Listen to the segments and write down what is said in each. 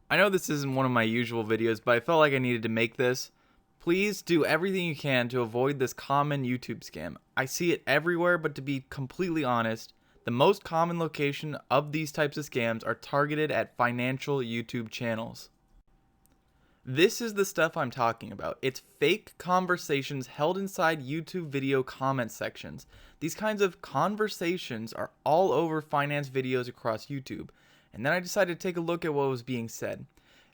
I know this isn't one of my usual videos, but I felt like I needed to make this. Please do everything you can to avoid this common YouTube scam. I see it everywhere, but to be completely honest, the most common location of these types of scams are targeted at financial YouTube channels. This is the stuff I'm talking about. It's fake conversations held inside YouTube video comment sections. These kinds of conversations are all over finance videos across YouTube. And then I decided to take a look at what was being said.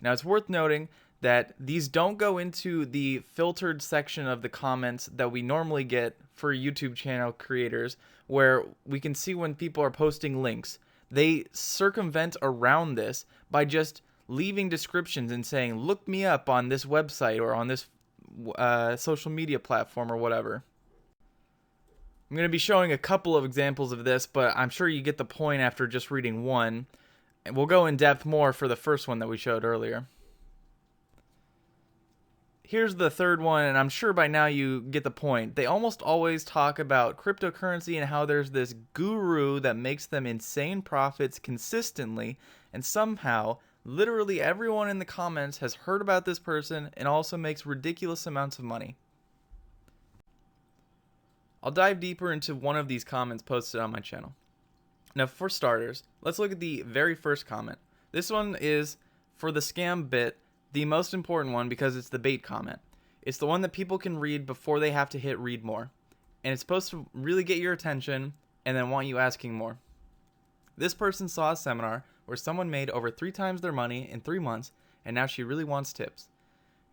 Now, it's worth noting that these don't go into the filtered section of the comments that we normally get for YouTube channel creators, where we can see when people are posting links. They circumvent around this by just leaving descriptions and saying, look me up on this website or on this social media platform or whatever. I'm going to be showing a couple of examples of this, but I'm sure you get the point after just reading one. And we'll go in depth more for the first one that we showed earlier. Here's the third one, and I'm sure by now you get the point. They almost always talk about cryptocurrency and how there's this guru that makes them insane profits consistently, and somehow literally everyone in the comments has heard about this person and also makes ridiculous amounts of money. I'll dive deeper into one of these comments posted on my channel. Now, for starters, let's look at the very first comment. This one is, for the scam bit, the most important one because it's the bait comment. It's the one that people can read before they have to hit read more. And it's supposed to really get your attention and then want you asking more. This person saw a seminar where someone made over 3 times their money in 3 months, and now she really wants tips.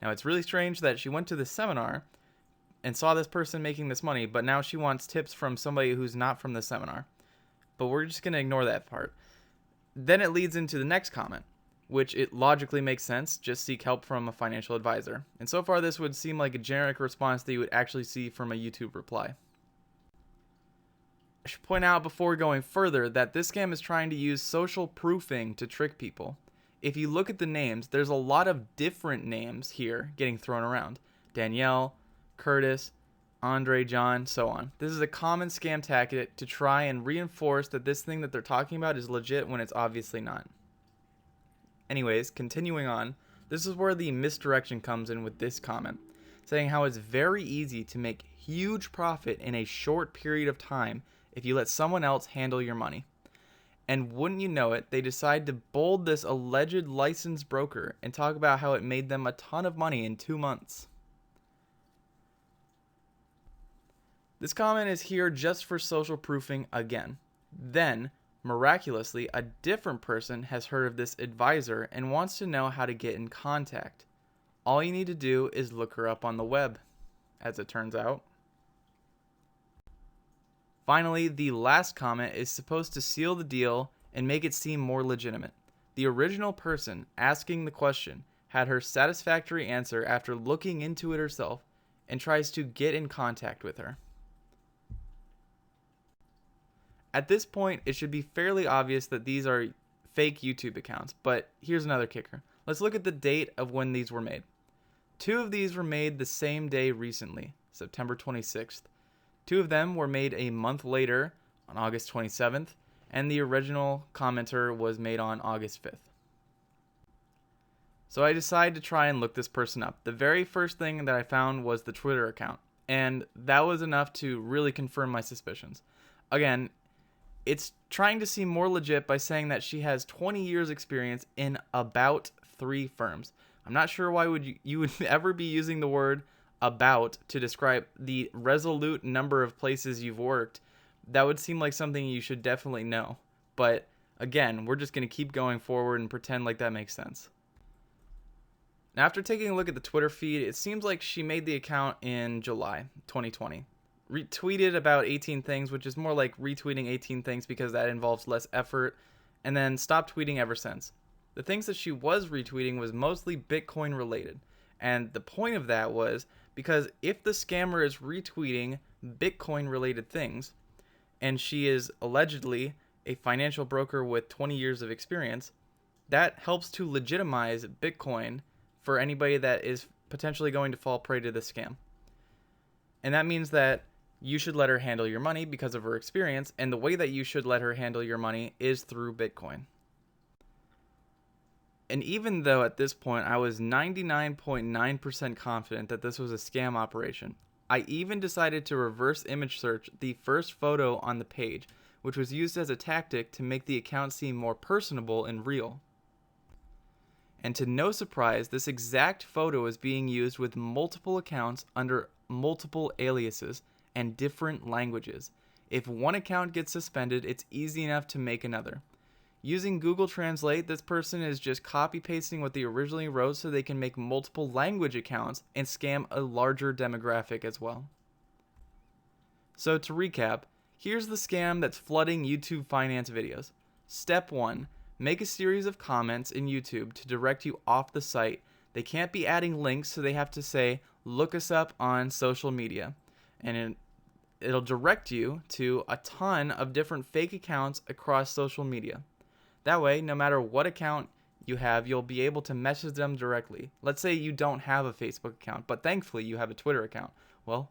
Now, it's really strange that she went to this seminar and saw this person making this money, but now she wants tips from somebody who's not from the seminar. But we're just going to ignore that part. Then it leads into the next comment, which it logically makes sense. Just seek help from a financial advisor. And so far, this would seem like a generic response that you would actually see from a YouTube reply. I should point out before going further that this scam is trying to use social proofing to trick people. If you look at the names, there's a lot of different names here getting thrown around. Danielle, Curtis, Andre, John, so on. This is a common scam tactic to try and reinforce that this thing that they're talking about is legit when it's obviously not. Anyways, continuing on, this is where the misdirection comes in with this comment, saying how it's very easy to make huge profit in a short period of time if you let someone else handle your money. And wouldn't you know it, they decide to bold this alleged licensed broker and talk about how it made them a ton of money in 2 months. This comment is here just for social proofing again. Then, miraculously, a different person has heard of this advisor and wants to know how to get in contact. All you need to do is look her up on the web, as it turns out. Finally, the last comment is supposed to seal the deal and make it seem more legitimate. The original person asking the question had her satisfactory answer after looking into it herself and tries to get in contact with her. At this point, it should be fairly obvious that these are fake YouTube accounts, but here's another kicker. Let's look at the date of when these were made. 2 of these were made the same day recently, September 26th. 2 of them were made a month later, on August 27th, and the original commenter was made on August 5th. So I decided to try and look this person up. The very first thing that I found was the Twitter account, and that was enough to really confirm my suspicions. Again, it's trying to seem more legit by saying that she has 20 years experience in about 3 firms. I'm not sure why you would ever be using the word about to describe the resolute number of places you've worked. That would seem like something you should definitely know. But again, we're just going to keep going forward and pretend like that makes sense. Now, after taking a look at the Twitter feed, it seems like she made the account in July 2020. Retweeted about 18 things, which is more like retweeting 18 things because that involves less effort, and then stopped tweeting ever since. The things that she was retweeting was mostly Bitcoin related, and the point of that was because if the scammer is retweeting Bitcoin related things, and she is allegedly a financial broker with 20 years of experience, that helps to legitimize Bitcoin for anybody that is potentially going to fall prey to this scam. And that means that you should let her handle your money because of her experience, and the way that you should let her handle your money is through Bitcoin. And even though at this point I was 99.9% confident that this was a scam operation, I even decided to reverse image search the first photo on the page, which was used as a tactic to make the account seem more personable and real. And to no surprise, this exact photo is being used with multiple accounts under multiple aliases and different languages. If one account gets suspended, it's easy enough to make another. Using Google Translate, this person is just copy pasting what they originally wrote so they can make multiple language accounts and scam a larger demographic as well. So to recap, here's the scam that's flooding YouTube finance videos. Step 1. Make a series of comments in YouTube to direct you off the site. They can't be adding links, so they have to say, look us up on social media. And it'll direct you to a ton of different fake accounts across social media. That way, no matter what account you have, you'll be able to message them directly. Let's say you don't have a Facebook account, but thankfully you have a Twitter account. Well,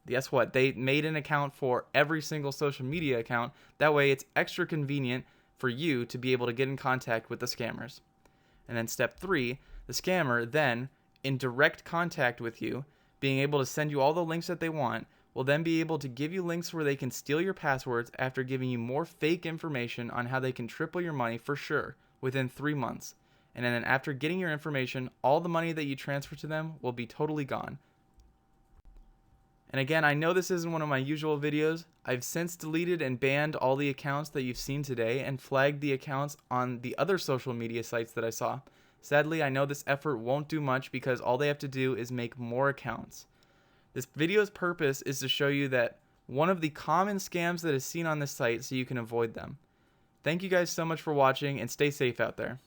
guess what? They made an account for every single social media account. That way it's extra convenient for you to be able to get in contact with the scammers. And then step 3, the scammer then, in direct contact with you, being able to send you all the links that they want, will then be able to give you links where they can steal your passwords after giving you more fake information on how they can triple your money for sure within 3 months. And then after getting your information, all the money that you transfer to them will be totally gone. And again, I know this isn't one of my usual videos. I've since deleted and banned all the accounts that you've seen today and flagged the accounts on the other social media sites that I saw. Sadly, I know this effort won't do much because all they have to do is make more accounts. This video's purpose is to show you that one of the common scams that is seen on this site so you can avoid them. Thank you guys so much for watching and stay safe out there.